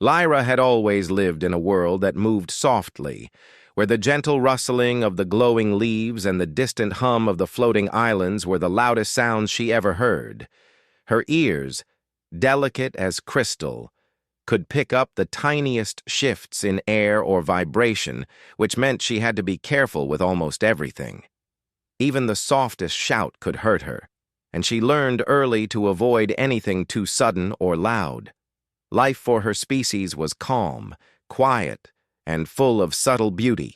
Lyra had always lived in a world that moved softly, where the gentle rustling of the glowing leaves and the distant hum of the floating islands were the loudest sounds she ever heard. Her ears, delicate as crystal, could pick up the tiniest shifts in air or vibration, which meant she had to be careful with almost everything. Even the softest shout could hurt her, and she learned early to avoid anything too sudden or loud. Life for her species was calm, quiet, and full of subtle beauty.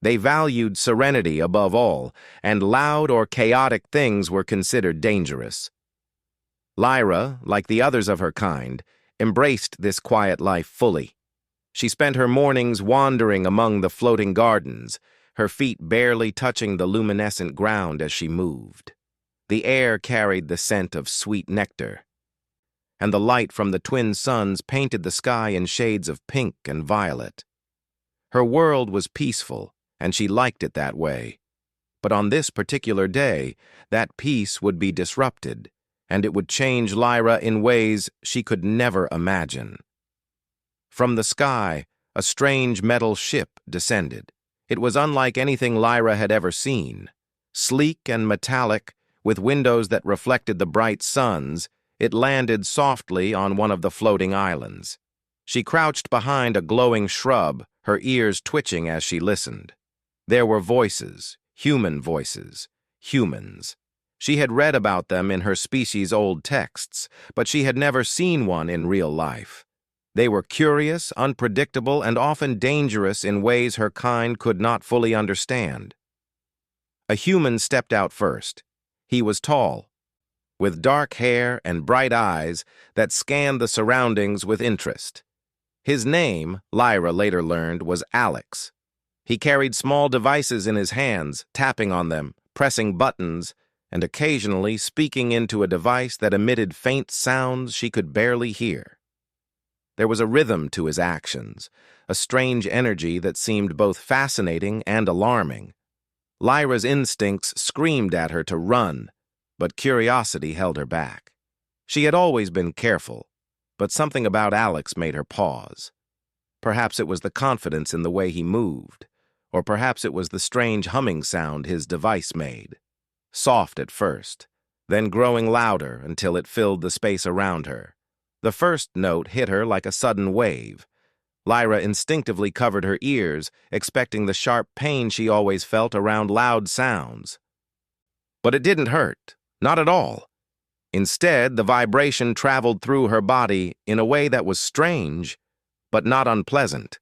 They valued serenity above all, and loud or chaotic things were considered dangerous. Lyra, like the others of her kind, embraced this quiet life fully. She spent her mornings wandering among the floating gardens, her feet barely touching the luminescent ground as she moved. The air carried the scent of sweet nectar, and the light from the twin suns painted the sky in shades of pink and violet. Her world was peaceful, and she liked it that way. But on this particular day, that peace would be disrupted, and it would change Lyra in ways she could never imagine. From the sky, a strange metal ship descended. It was unlike anything Lyra had ever seen. Sleek and metallic, with windows that reflected the bright suns, it landed softly on one of the floating islands. She crouched behind a glowing shrub, her ears twitching as she listened. There were voices, human voices, humans. She had read about them in her species' old texts, but she had never seen one in real life. They were curious, unpredictable, and often dangerous in ways her kind could not fully understand. A human stepped out first. He was tall, with dark hair and bright eyes that scanned the surroundings with interest. His name, Lyra later learned, was Alex. He carried small devices in his hands, tapping on them, pressing buttons, and occasionally speaking into a device that emitted faint sounds she could barely hear. There was a rhythm to his actions, a strange energy that seemed both fascinating and alarming. Lyra's instincts screamed at her to run, but curiosity held her back. She had always been careful, but something about Alex made her pause. Perhaps it was the confidence in the way he moved, or perhaps it was the strange humming sound his device made. Soft at first, then growing louder until it filled the space around her. The first note hit her like a sudden wave. Lyra instinctively covered her ears, expecting the sharp pain she always felt around loud sounds. But it didn't hurt. Not at all. Instead, the vibration traveled through her body in a way that was strange, but not unpleasant.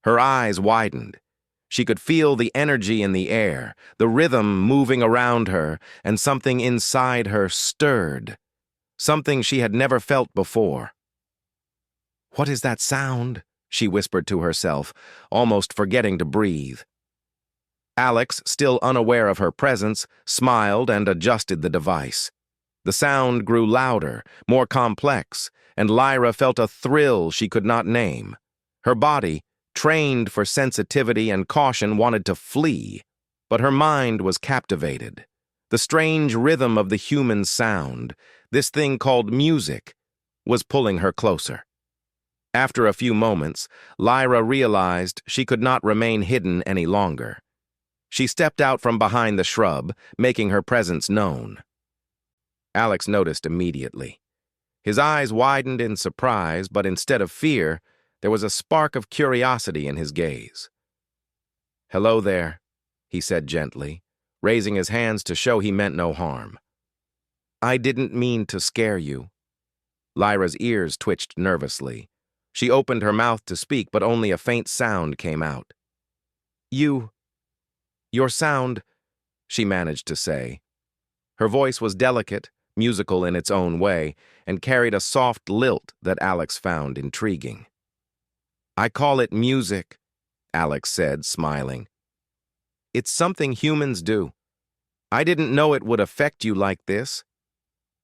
Her eyes widened. She could feel the energy in the air, the rhythm moving around her, and something inside her stirred. Something she had never felt before. "What is that sound?" she whispered to herself, almost forgetting to breathe. Alex, still unaware of her presence, smiled and adjusted the device. The sound grew louder, more complex, and Lyra felt a thrill she could not name. Her body, trained for sensitivity and caution, wanted to flee, but her mind was captivated. The strange rhythm of the human sound, this thing called music, was pulling her closer. After a few moments, Lyra realized she could not remain hidden any longer. She stepped out from behind the shrub, making her presence known. Alex noticed immediately. His eyes widened in surprise, but instead of fear, there was a spark of curiosity in his gaze. "Hello there," he said gently, raising his hands to show he meant no harm. "I didn't mean to scare you." Lyra's ears twitched nervously. She opened her mouth to speak, but only a faint sound came out. Your sound," she managed to say. Her voice was delicate, musical in its own way, and carried a soft lilt that Alex found intriguing. "I call it music," Alex said, smiling. "It's something humans do. I didn't know it would affect you like this."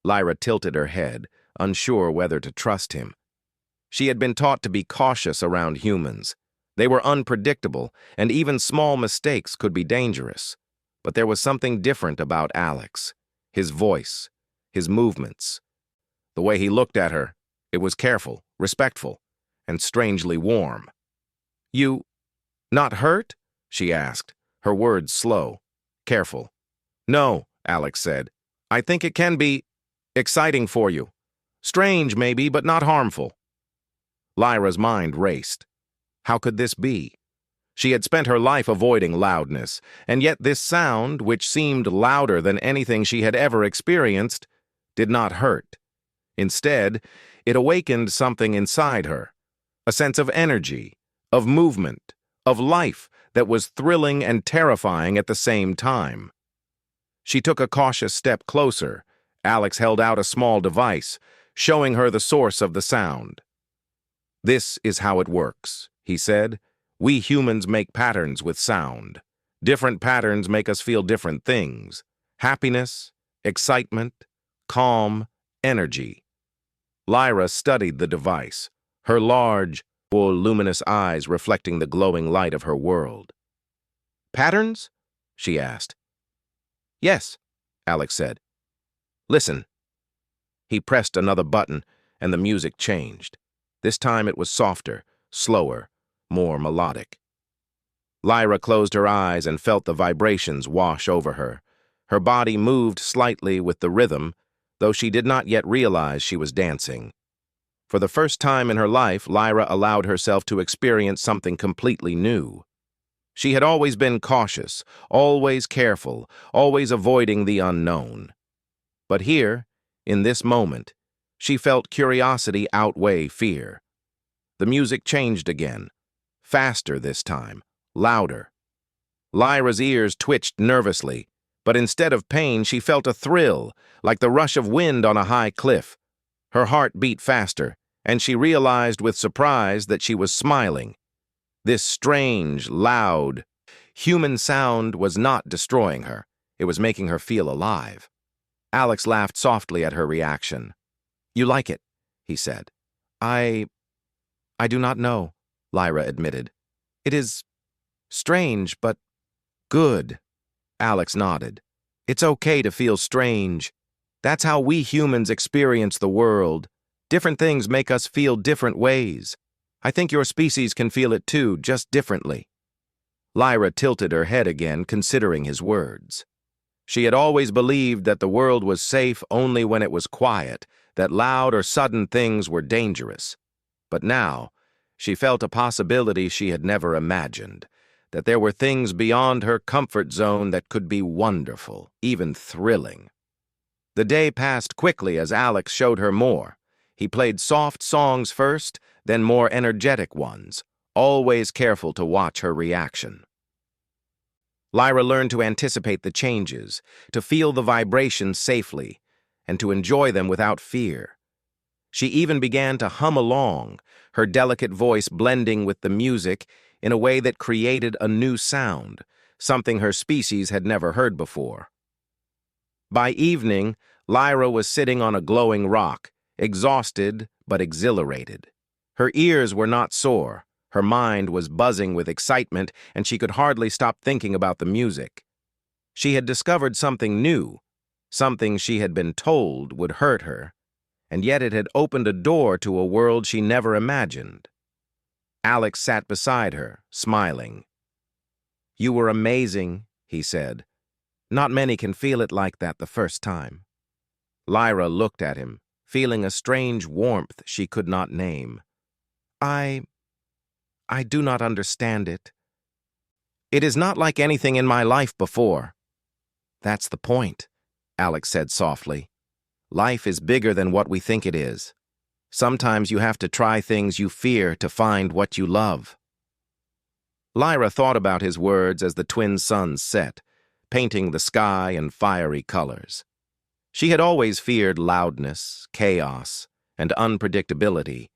Lyra tilted her head, unsure whether to trust him. She had been taught to be cautious around humans. They were unpredictable, and even small mistakes could be dangerous. But there was something different about Alex. His voice, his movements. The way he looked at her, it was careful, respectful, and strangely warm. "You not hurt?" she asked, her words slow, careful. "No," Alex said. "I think it can be exciting for you. Strange, maybe, but not harmful." Lyra's mind raced. How could this be? She had spent her life avoiding loudness, and yet this sound, which seemed louder than anything she had ever experienced, did not hurt. Instead, it awakened something inside her, a sense of energy, of movement, of life that was thrilling and terrifying at the same time. She took a cautious step closer. Alex held out a small device, showing her the source of the sound. "This is how it works," he said. "We humans make patterns with sound. Different patterns make us feel different things. Happiness, excitement, calm, energy." Lyra studied the device, her large, full, luminous eyes reflecting the glowing light of her world. "Patterns?" she asked. "Yes," Alex said. "Listen." He pressed another button, and the music changed. This time it was softer, slower, more melodic. Lyra closed her eyes and felt the vibrations wash over her. Her body moved slightly with the rhythm, though she did not yet realize she was dancing. For the first time in her life, Lyra allowed herself to experience something completely new. She had always been cautious, always careful, always avoiding the unknown. But here, in this moment, she felt curiosity outweigh fear. The music changed again, faster this time, louder. Lyra's ears twitched nervously, but instead of pain, she felt a thrill, like the rush of wind on a high cliff. Her heart beat faster, and she realized with surprise that she was smiling. This strange, loud, human sound was not destroying her. It was making her feel alive. Alex laughed softly at her reaction. "You like it," he said. I do not know," Lyra admitted. "It is strange, but good." Alex nodded. "It's okay to feel strange. That's how we humans experience the world. Different things make us feel different ways. I think your species can feel it too, just differently." Lyra tilted her head again, considering his words. She had always believed that the world was safe only when it was quiet, that loud or sudden things were dangerous. But now, she felt a possibility she had never imagined, that there were things beyond her comfort zone that could be wonderful, even thrilling. The day passed quickly as Alex showed her more. He played soft songs first, then more energetic ones, always careful to watch her reaction. Lyra learned to anticipate the changes, to feel the vibrations safely, and to enjoy them without fear. She even began to hum along, her delicate voice blending with the music in a way that created a new sound, something her species had never heard before. By evening, Lyra was sitting on a glowing rock, exhausted but exhilarated. Her ears were not sore, her mind was buzzing with excitement, and she could hardly stop thinking about the music. She had discovered something new, something she had been told would hurt her, and yet it had opened a door to a world she never imagined. Alex sat beside her, smiling. "You were amazing," he said. "Not many can feel it like that the first time." Lyra looked at him, feeling a strange warmth she could not name. I do not understand it. It is not like anything in my life before." "That's the point," Alex said softly. "Life is bigger than what we think it is. Sometimes you have to try things you fear to find what you love." Lyra thought about his words as the twin suns set, painting the sky in fiery colors. She had always feared loudness, chaos, and unpredictability.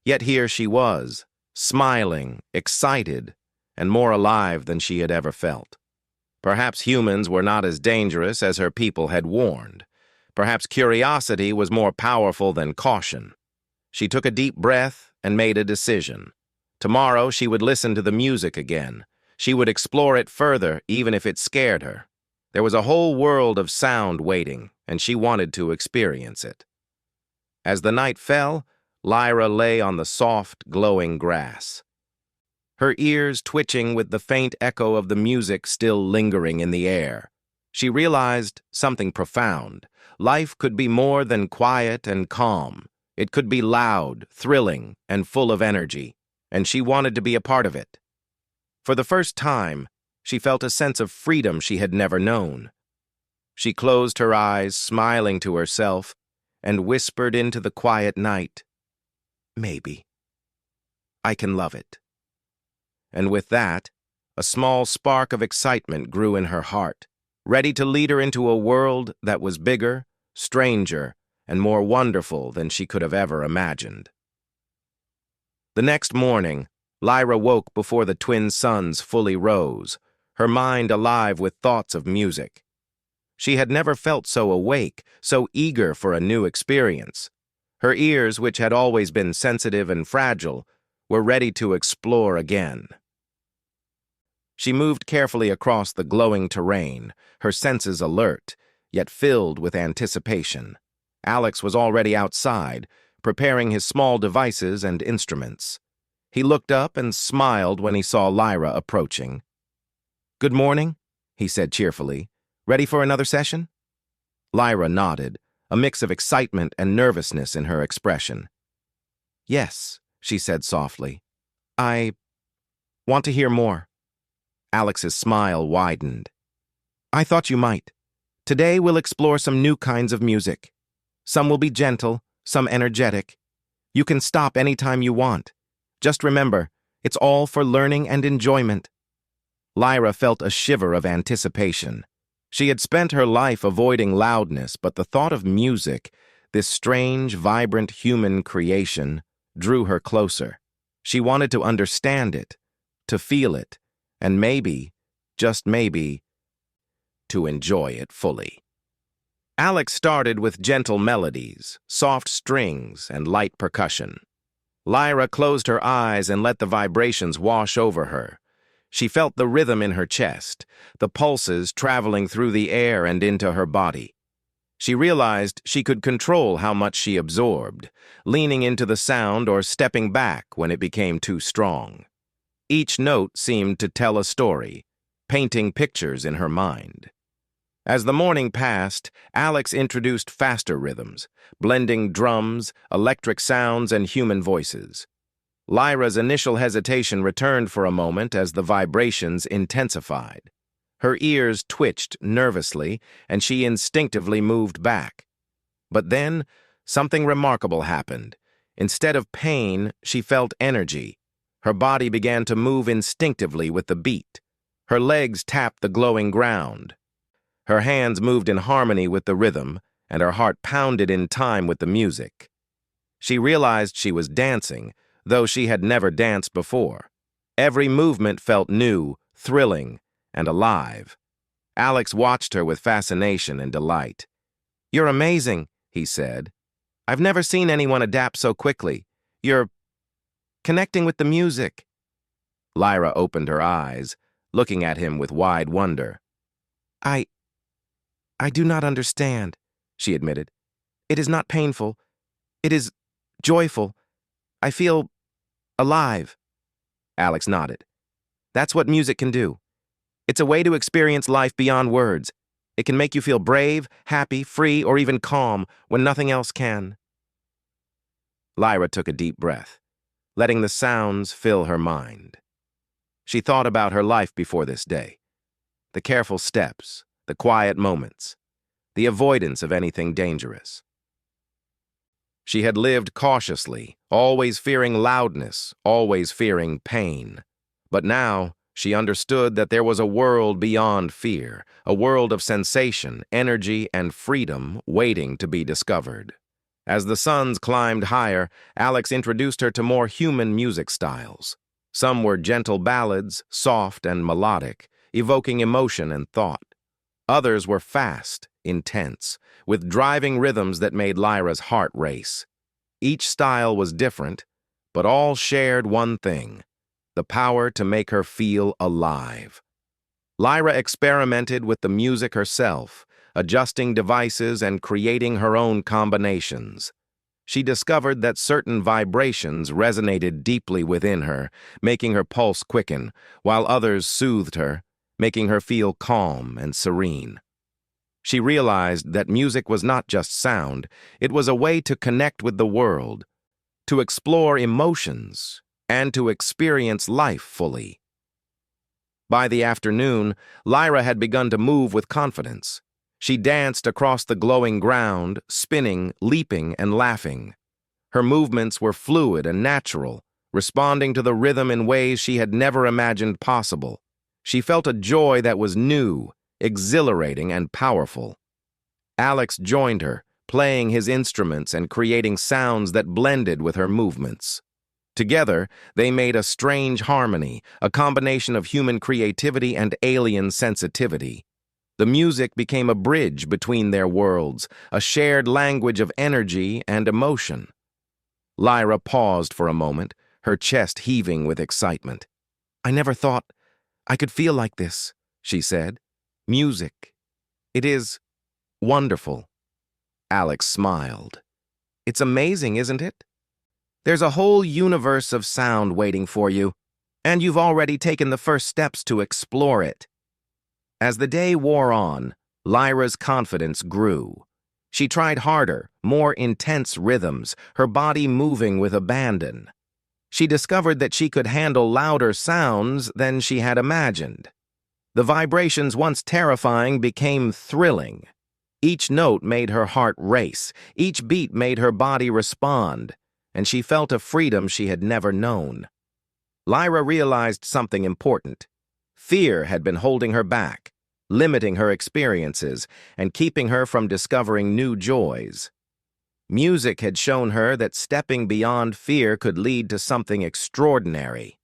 Yet here she was, smiling, excited, and more alive than she had ever felt. Perhaps humans were not as dangerous as her people had warned. Perhaps curiosity was more powerful than caution. She took a deep breath and made a decision. Tomorrow she would listen to the music again. She would explore it further, even if it scared her. There was a whole world of sound waiting, and she wanted to experience it. As the night fell, Lyra lay on the soft, glowing grass, her ears twitching with the faint echo of the music still lingering in the air. She realized something profound. Life could be more than quiet and calm. It could be loud, thrilling, and full of energy, and she wanted to be a part of it. For the first time, she felt a sense of freedom she had never known. She closed her eyes, smiling to herself, and whispered into the quiet night, "Maybe. I can love it." And with that, a small spark of excitement grew in her heart, ready to lead her into a world that was bigger, stranger, and more wonderful than she could have ever imagined. The next morning, Lyra woke before the twin suns fully rose, her mind alive with thoughts of music. She had never felt so awake, so eager for a new experience. Her ears, which had always been sensitive and fragile, were ready to explore again. She moved carefully across the glowing terrain, her senses alert, yet filled with anticipation. Alex was already outside, preparing his small devices and instruments. He looked up and smiled when he saw Lyra approaching. "Good morning," he said cheerfully. "Ready for another session?" Lyra nodded, a mix of excitement and nervousness in her expression. "Yes," she said softly. "I want to hear more." Alex's smile widened. "I thought you might. Today we'll explore some new kinds of music. Some will be gentle, some energetic. You can stop anytime you want. Just remember, it's all for learning and enjoyment." Lyra felt a shiver of anticipation. She had spent her life avoiding loudness, but the thought of music, this strange, vibrant human creation, drew her closer. She wanted to understand it, to feel it, and maybe, just maybe, to enjoy it fully. Alex started with gentle melodies, soft strings, and light percussion. Lyra closed her eyes and let the vibrations wash over her. She felt the rhythm in her chest, the pulses traveling through the air and into her body. She realized she could control how much she absorbed, leaning into the sound or stepping back when it became too strong. Each note seemed to tell a story, painting pictures in her mind. As the morning passed, Alex introduced faster rhythms, blending drums, electric sounds, and human voices. Lyra's initial hesitation returned for a moment as the vibrations intensified. Her ears twitched nervously, and she instinctively moved back. But then, something remarkable happened. Instead of pain, she felt energy. Her body began to move instinctively with the beat. Her legs tapped the glowing ground. Her hands moved in harmony with the rhythm, and her heart pounded in time with the music. She realized she was dancing, though she had never danced before. Every movement felt new, thrilling, and alive. Alex watched her with fascination and delight. "You're amazing," he said. "I've never seen anyone adapt so quickly. You're connecting with the music." Lyra opened her eyes, looking at him with wide wonder. I do not understand," she admitted. "It is not painful. It is joyful. I feel alive." Alex nodded. "That's what music can do. It's a way to experience life beyond words. It can make you feel brave, happy, free, or even calm when nothing else can." Lyra took a deep breath, letting the sounds fill her mind. She thought about her life before this day. The careful steps, the quiet moments, the avoidance of anything dangerous. She had lived cautiously, always fearing loudness, always fearing pain. But now, she understood that there was a world beyond fear, a world of sensation, energy, and freedom waiting to be discovered. As the suns climbed higher, Alex introduced her to more human music styles. Some were gentle ballads, soft and melodic, evoking emotion and thought. Others were fast, intense, with driving rhythms that made Lyra's heart race. Each style was different, but all shared one thing: the power to make her feel alive. Lyra experimented with the music herself, adjusting devices and creating her own combinations. She discovered that certain vibrations resonated deeply within her, making her pulse quicken, while others soothed her, making her feel calm and serene. She realized that music was not just sound, it was a way to connect with the world, to explore emotions, and to experience life fully. By the afternoon, Lyra had begun to move with confidence. She danced across the glowing ground, spinning, leaping, and laughing. Her movements were fluid and natural, responding to the rhythm in ways she had never imagined possible. She felt a joy that was new, exhilarating, and powerful. Alex joined her, playing his instruments and creating sounds that blended with her movements. Together, they made a strange harmony, a combination of human creativity and alien sensitivity. The music became a bridge between their worlds, a shared language of energy and emotion. Lyra paused for a moment, her chest heaving with excitement. "I never thought I could feel like this," she said. "Music. It is wonderful." Alex smiled. "It's amazing, isn't it? There's a whole universe of sound waiting for you, and you've already taken the first steps to explore it." As the day wore on, Lyra's confidence grew. She tried harder, more intense rhythms, her body moving with abandon. She discovered that she could handle louder sounds than she had imagined. The vibrations once terrifying became thrilling. Each note made her heart race, each beat made her body respond, and she felt a freedom she had never known. Lyra realized something important. Fear had been holding her back, limiting her experiences and keeping her from discovering new joys. Music had shown her that stepping beyond fear could lead to something extraordinary.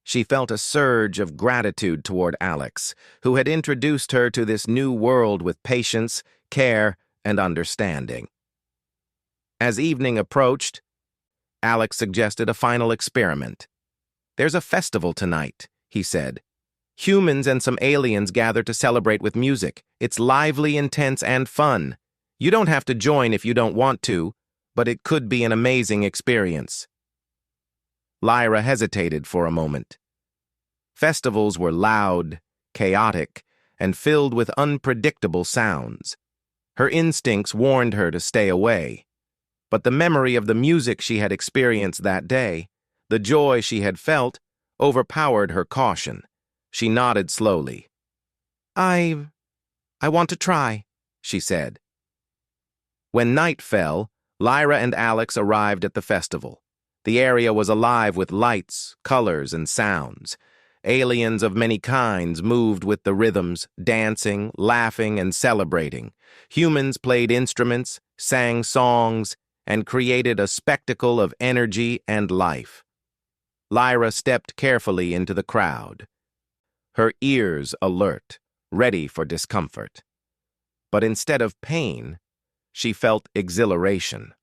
She felt a surge of gratitude toward Alex, who had introduced her to this new world with patience, care, and understanding. As evening approached, Alex suggested a final experiment. "There's a festival tonight," he said. "Humans and some aliens gather to celebrate with music. It's lively, intense, and fun. You don't have to join if you don't want to, but it could be an amazing experience." Lyra hesitated for a moment. Festivals were loud, chaotic, and filled with unpredictable sounds. Her instincts warned her to stay away. But the memory of the music she had experienced that day, the joy she had felt, overpowered her caution. She nodded slowly. I want to try," she said. When night fell, Lyra and Alex arrived at the festival. The area was alive with lights, colors, and sounds. Aliens of many kinds moved with the rhythms, dancing, laughing, and celebrating. Humans played instruments, sang songs, and created a spectacle of energy and life. Lyra stepped carefully into the crowd, her ears alert, ready for discomfort. But instead of pain, she felt exhilaration.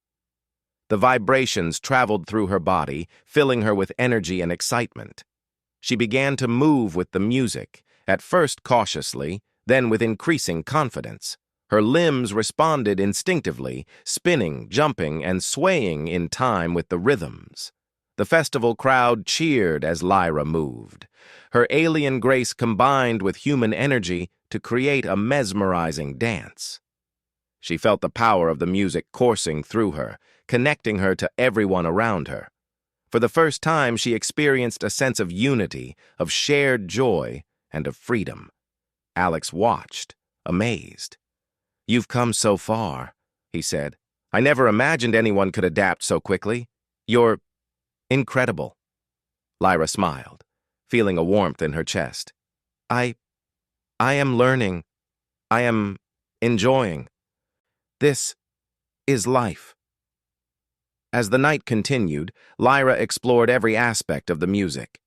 The vibrations traveled through her body, filling her with energy and excitement. She began to move with the music, at first cautiously, then with increasing confidence. Her limbs responded instinctively, spinning, jumping, and swaying in time with the rhythms. The festival crowd cheered as Lyra moved. Her alien grace combined with human energy to create a mesmerizing dance. She felt the power of the music coursing through her, connecting her to everyone around her. For the first time, she experienced a sense of unity, of shared joy, and of freedom. Alex watched, amazed. "You've come so far," he said. "I never imagined anyone could adapt so quickly. You're incredible." Lyra smiled, feeling a warmth in her chest. I am learning. I am enjoying. This is life." As the night continued, Lyra explored every aspect of the music.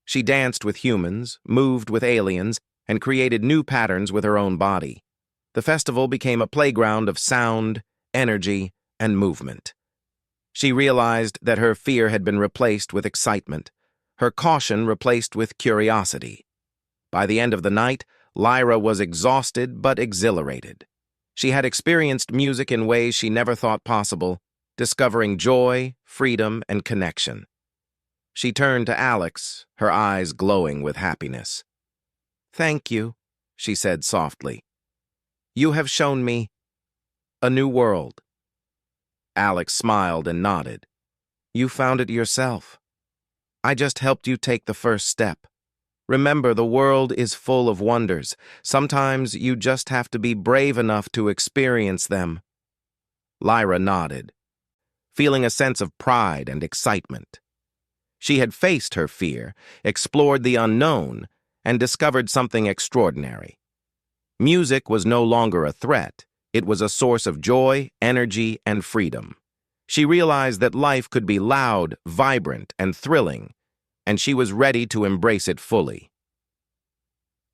She danced with humans, moved with aliens, and created new patterns with her own body. The festival became a playground of sound, energy, and movement. She realized that her fear had been replaced with excitement, her caution replaced with curiosity. By the end of the night, Lyra was exhausted but exhilarated. She had experienced music in ways she never thought possible, discovering joy, freedom, and connection. She turned to Alex, her eyes glowing with happiness. "Thank you," she said softly. "You have shown me a new world." Alex smiled and nodded. "You found it yourself. I just helped you take the first step. Remember, the world is full of wonders. Sometimes you just have to be brave enough to experience them." Lyra nodded, feeling a sense of pride and excitement. She had faced her fear, explored the unknown, and discovered something extraordinary. Music was no longer a threat. It was a source of joy, energy, and freedom. She realized that life could be loud, vibrant, and thrilling, and she was ready to embrace it fully.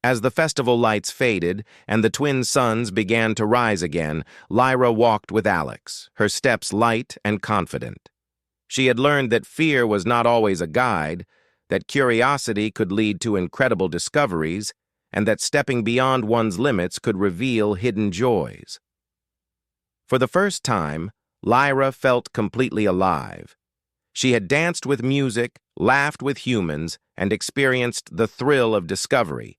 As the festival lights faded and the twin suns began to rise again, Lyra walked with Alex, her steps light and confident. She had learned that fear was not always a guide, that curiosity could lead to incredible discoveries, and that stepping beyond one's limits could reveal hidden joys. For the first time, Lyra felt completely alive. She had danced with music, laughed with humans, and experienced the thrill of discovery.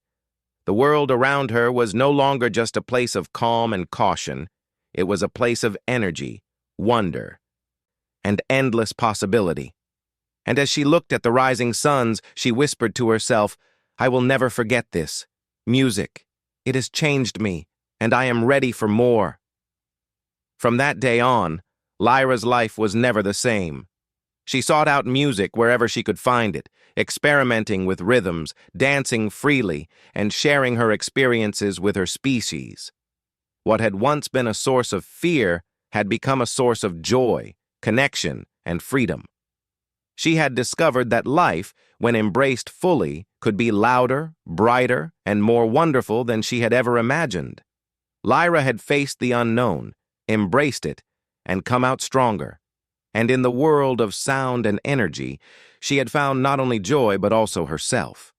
The world around her was no longer just a place of calm and caution. It was a place of energy, wonder, and endless possibility. And as she looked at the rising suns, she whispered to herself, "I will never forget this. Music. It has changed me, and I am ready for more." From that day on, Lyra's life was never the same. She sought out music wherever she could find it, experimenting with rhythms, dancing freely, and sharing her experiences with her species. What had once been a source of fear had become a source of joy, connection, and freedom. She had discovered that life, when embraced fully, could be louder, brighter, and more wonderful than she had ever imagined. Lyra had faced the unknown, embraced it, and come out stronger. And in the world of sound and energy, she had found not only joy but also herself.